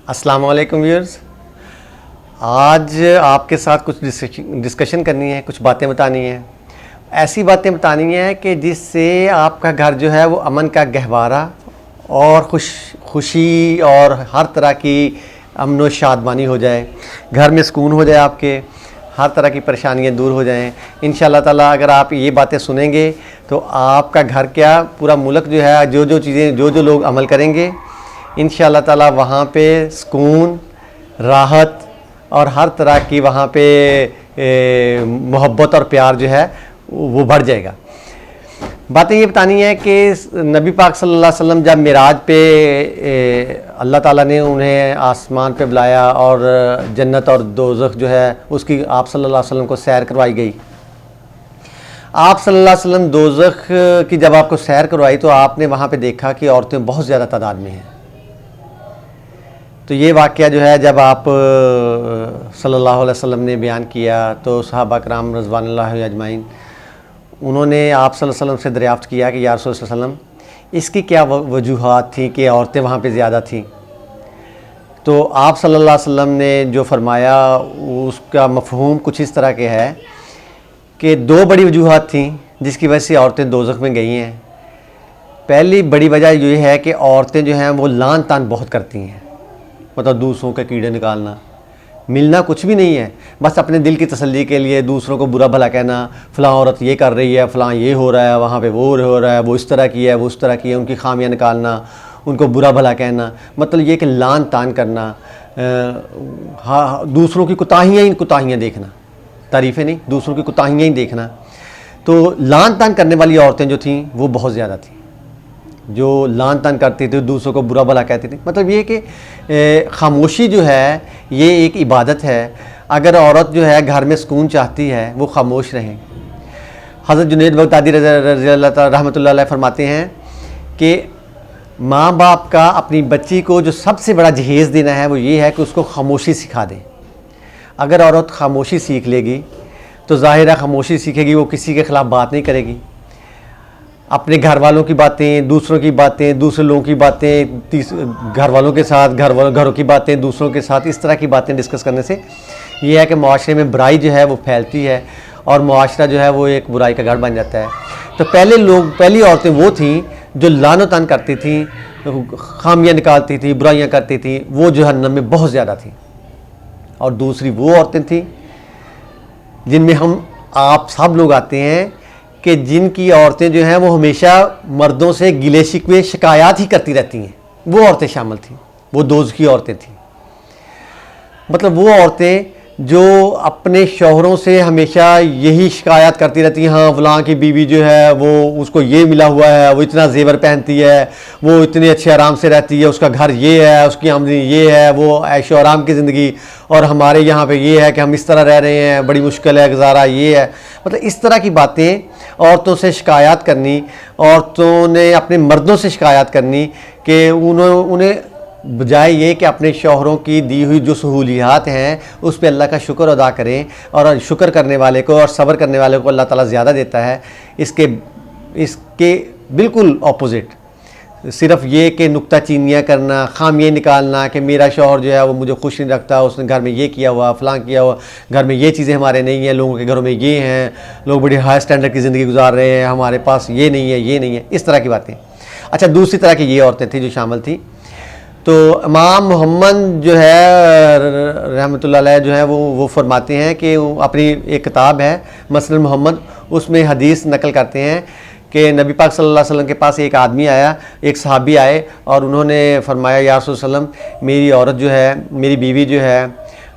अस्सलाम वालेकुम व्यूअर्स। आज आपके साथ कुछ डिस्कशन करनी है, कुछ बातें बतानी है। ऐसी बातें बतानी है कि जिससे आपका घर जो है वो अमन का गहवारा और खुशी और हर तरह की अमन व शादमानी हो जाए, घर में सुकून हो जाए, आपके हर तरह की परेशानियां दूर हो जाएं। इंशाअल्लाह ताला अगर आप ये बातें सुनेंगे तो आपका घर क्या पूरा मुल्क जो है, जो चीज़ें जो लोग अमल करेंगे इंशाअल्लाह ताला वहाँ पे सुकून, राहत और हर तरह की वहाँ पे मोहब्बत और प्यार जो है वो बढ़ जाएगा। बातें ये बतानी है कि नबी पाक सल्लल्लाहु अलैहि वसल्लम जब मिराज पे अल्लाह ताला ने उन्हें आसमान पे बुलाया और जन्नत और दोज़ख जो है उसकी आप सल्लल्लाहु अलैहि वसल्लम को सैर करवाई गई। आप सल्लल्लाहु अलैहि वसल्लम दोज़ख की जब आपको सैर करवाई तो आपने वहाँ पे देखा कि औरतें बहुत ज़्यादा तादाद में हैं। तो ये वाक़या जो है जब आप सल्लल्लाहु अलैहि वसल्लम ने बयान किया तो सहाबा कराम रज़वानुल्लाहि अजमाइन उन्होंने आप सल्लल्लाहु अलैहि वसल्लम से दरियाफ़्त किया कि या रसूल सल्लल्लाहु अलैहि वसल्लम इसकी क्या वजूहात थी कि औरतें वहाँ पे ज़्यादा थीं। तो आप सल्लल्लाहु अलैहि वसल्लम ने जो फरमाया उसका मफ़हूम कुछ इस तरह के है कि दो बड़ी वजूहात थीं जिसकी वजह से औरतें दोज़ख में गई हैं। पहली बड़ी वजह ये है कि औरतें जो हैं वो लान तान बहुत करती हैं, मतलब दूसरों के कीड़े निकालना, मिलना कुछ भी नहीं है, बस अपने दिल की तसल्ली के लिए दूसरों को बुरा भला कहना, फ़लाँ औरत ये कर रही है, फ़लाँ ये हो रहा है, वहाँ पे वो हो रहा है, वो इस तरह की है, वो उस तरह की है, उनकी खामियां निकालना, उनको बुरा भला कहना, मतलब ये कि लान तान करना, दूसरों की कोताहियाँ देखना, तारीफ़ें नहीं, दूसरों की कोताहियाँ ही देखना। तो लान तान करने वाली औरतें जो थीं वो बहुत ज़्यादा थीं, जो लान तान करती थी, दूसरों को बुरा भला कहती थी। मतलब ये कि खामोशी जो है ये एक इबादत है। अगर औरत जो है घर में सुकून चाहती है वो खामोश रहें। हज़रत जुनैद बगदादी रज़ी अल्लाह तआला रहमतुल्लाह अलैह फरमाते हैं कि माँ बाप का अपनी बच्ची को जो सबसे बड़ा जहेज़ देना है वो ये है कि उसको खामोशी सिखा दें। अगर औरत खामोशी सीख लेगी तो ज़ाहिर है खामोशी सीखेगी, वो किसी के ख़िलाफ़ बात नहीं करेगी। अपने घर वालों की बातें, दूसरों की बातें, दूसरे लोगों की बातें, घर वालों के साथ, घरों की बातें दूसरों के साथ, इस तरह की बातें डिस्कस करने से ये है कि माशरे में बुराई जो है वो फैलती है और माशरा जो है वो एक बुराई का घर बन जाता है। तो पहली औरतें वो थीं जो लानो तान करती थीं, खामियां निकालती थी, बुराइयां करती थीं, वो जहन्नम में बहुत ज़्यादा थी। और दूसरी वो औरतें थीं जिनमें हम आप सब लोग आते हैं कि जिनकी औरतें जो हैं वो हमेशा मर्दों से गिले शिकवे शिकायत ही करती रहती हैं, वो औरतें शामिल थीं, वो दोज़ की औरतें थीं। मतलब वो औरतें जो अपने शौहरों से हमेशा यही शिकायत करती रहती हैं, हाँ फलां की बीवी जो है वो उसको ये मिला हुआ है, वो इतना जेवर पहनती है, वो इतने अच्छे आराम से रहती है, उसका घर ये है, उसकी आमदनी ये है, वो ऐशो आराम की ज़िंदगी, और हमारे यहाँ पे ये है कि हम इस तरह रह रहे हैं, बड़ी मुश्किल है गुजारा, ये है। मतलब इस तरह की बातें औरतों से शिकायत करनी, औरतों ने अपने मर्दों से शिकायत करनी कि उन्हें बजाय ये कि अपने शौहरों की दी हुई जो सहूलियात हैं उस पर अल्लाह का शुक्र अदा करें, और शुक्र करने वाले को और सब्र करने वाले को अल्लाह ताला ज़्यादा देता है। इसके बिल्कुल ऑपोजिट सिर्फ़ ये कि नुक्ताचीनियाँ करना, खामियाँ निकालना कि मेरा शौहर जो है वो मुझे खुश नहीं रखता, उसने घर में ये किया हुआ, फ़लाँ किया हुआ, घर में ये चीज़ें हमारे नहीं हैं, लोगों के घरों में ये हैं, लोग बड़ी हाई स्टैंडर्ड की ज़िंदगी गुजार रहे हैं, हमारे पास ये नहीं है, ये नहीं है, इस तरह की बातें। अच्छा, दूसरी तरह की ये औरतें थी जो शामिल थी। तो इमाम मोहम्मद जो है रहमतुल्लाह अलैह जो है वो फरमाते हैं कि अपनी एक किताब है मसनद मोहम्मद, उसमें हदीस नकल करते हैं कि नबी पाक सल्लल्लाहु अलैहि वसल्लम के पास एक आदमी आया, एक सहाबी आए और उन्होंने फरमाया या रसूल सल्लम मेरी औरत जो है, मेरी बीवी जो है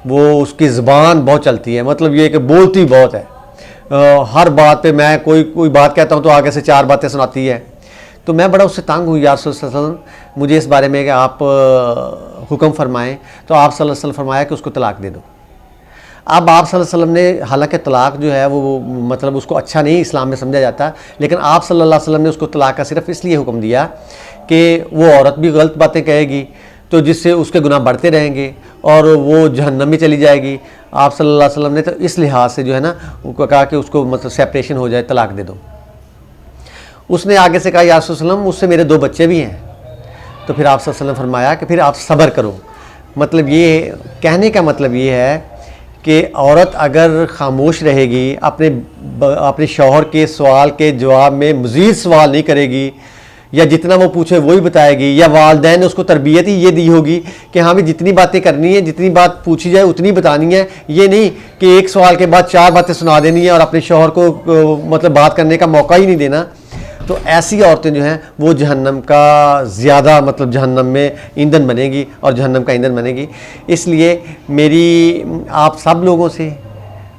वो उसकी ज़ुबान बहुत चलती है, मतलब ये कि बोलती बहुत है, हर बात पे मैं कोई बात कहता हूँ तो आगे से 4 बातें सुनाती है। तो मैं बड़ा उससे तंग हुई, या रसूल सल्लल्लाहु अलैहि वसल्लम मुझे इस बारे में कि आप हुक्म फरमाएं। तो आप सल्लल्लाहु अलैहि वसल्लम फरमाया कि उसको तलाक दे दो। अब आप सल्लल्लाहु अलैहि वसल्लम ने, हालांकि तलाक जो है वो मतलब उसको अच्छा नहीं इस्लाम में समझा जाता, लेकिन आप सल्लल्लाहु अलैहि वसल्लम ने उसको तलाक का सिर्फ इसलिए हुक्म दिया कि वो औरत भी गलत बातें कहेगी तो जिससे उसके गुनाह बढ़ते रहेंगे और वो जहन्नम में चली जाएगी। आप सल्लल्लाहु अलैहि वसल्लम ने तो इस लिहाज से जो है ना उनको कहा कि उसको मतलब सेपरेशन हो जाए, तलाक दे दो। उसने आगे से कहा या रसूल सल्लम मुझसे मेरे 2 बच्चे भी हैं। तो फिर आप सल्लल्लाहु अलैहि वसल्लम फरमाया कि फिर आप सब्र करो, मतलब ये कहने का मतलब ये है कि औरत अगर ख़ामोश रहेगी, अपने शौहर के सवाल के जवाब में मज़ीद सवाल नहीं करेगी, या जितना वो पूछे वही बताएगी, या वालिदैन ने उसको तरबियत ही ये दी होगी कि हाँ भी जितनी बातें करनी है, जितनी बात पूछी जाए उतनी बतानी है, ये नहीं कि एक सवाल के बाद 4 बातें सुना देनी है और अपने शौहर को मतलब बात करने का मौका ही नहीं देना, तो ऐसी औरतें जो हैं वो जहन्नम का ज़्यादा मतलब जहन्नम में ईंधन बनेगी और जहन्नम का ईंधन बनेगी। इसलिए मेरी आप सब लोगों से,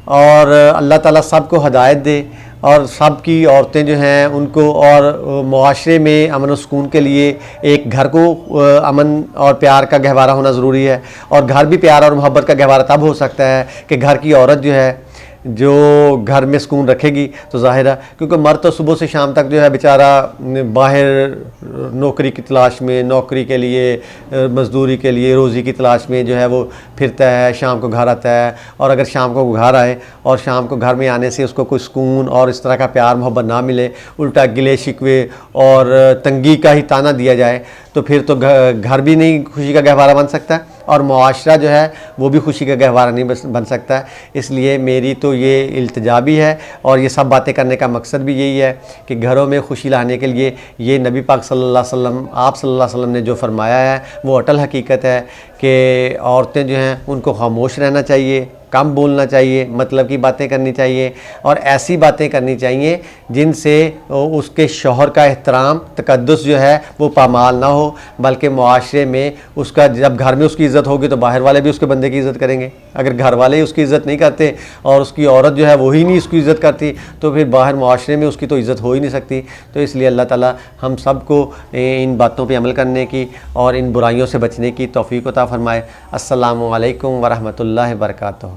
और अल्लाह ताला सबको हदायत दे, और सब की औरतें जो हैं उनको, और मुआशरे में अमन व सुकून के लिए एक घर को अमन और प्यार का गहवारा होना ज़रूरी है। और घर भी प्यार और मोहब्बत का गहवारा तब हो सकता है कि घर की औरत जो है जो घर में सुकून रखेगी, तो ज़ाहिर है, क्योंकि मर्द तो सुबह से शाम तक जो है बेचारा बाहर नौकरी की तलाश में, नौकरी के लिए, मज़दूरी के लिए, रोज़ी की तलाश में जो है वो फिरता है, शाम को घर आता है। और अगर शाम को घर आए और शाम को घर में आने से उसको कोई सुकून और इस तरह का प्यार मोहब्बत ना मिले, उल्टा गिले शिकवे और तंगी का ही ताना दिया जाए, तो फिर तो घर भी नहीं खुशी का गहवारा बन सकता, और मुआशरा जो है वो भी खुशी का गहवारा नहीं बन सकता। इसलिए मेरी तो ये इल्तिजा भी है, और ये सब बातें करने का मकसद भी यही है कि घरों में खुशी लाने के लिए ये नबी पाक सल्लल्लाहु अलैहि वसल्लम, आप सल्लल्लाहु अलैहि वसल्लम ने जो फरमाया है वो अटल हकीकत है कि औरतें जो हैं उनको खामोश रहना चाहिए, कम बोलना चाहिए, मतलब की बातें करनी चाहिए, और ऐसी बातें करनी चाहिए जिनसे उसके शौहर का एहतराम, तकद्दुस जो है वो पामाल ना हो, बल्कि मुआशरे में उसका, जब घर में उसकी इज़्ज़त होगी तो बाहर वाले भी उसके बंदे की इज़्ज़त करेंगे। अगर घर वाले ही उसकी इज़्ज़त नहीं करते और उसकी औरत जो है वही नहीं उसकी इज़्ज़त करती, तो फिर बाहर मुआशरे में उसकी तो इज़्ज़त हो ही नहीं सकती। तो इसलिए अल्लाह ताला हम सबको इन बातों पर अमल करने की और इन बुराइयों से बचने की तौफ़ीक़ अता फ़रमाए। अस्सलामु अलैकुम व रहमतुल्लाहि व बरकातहू।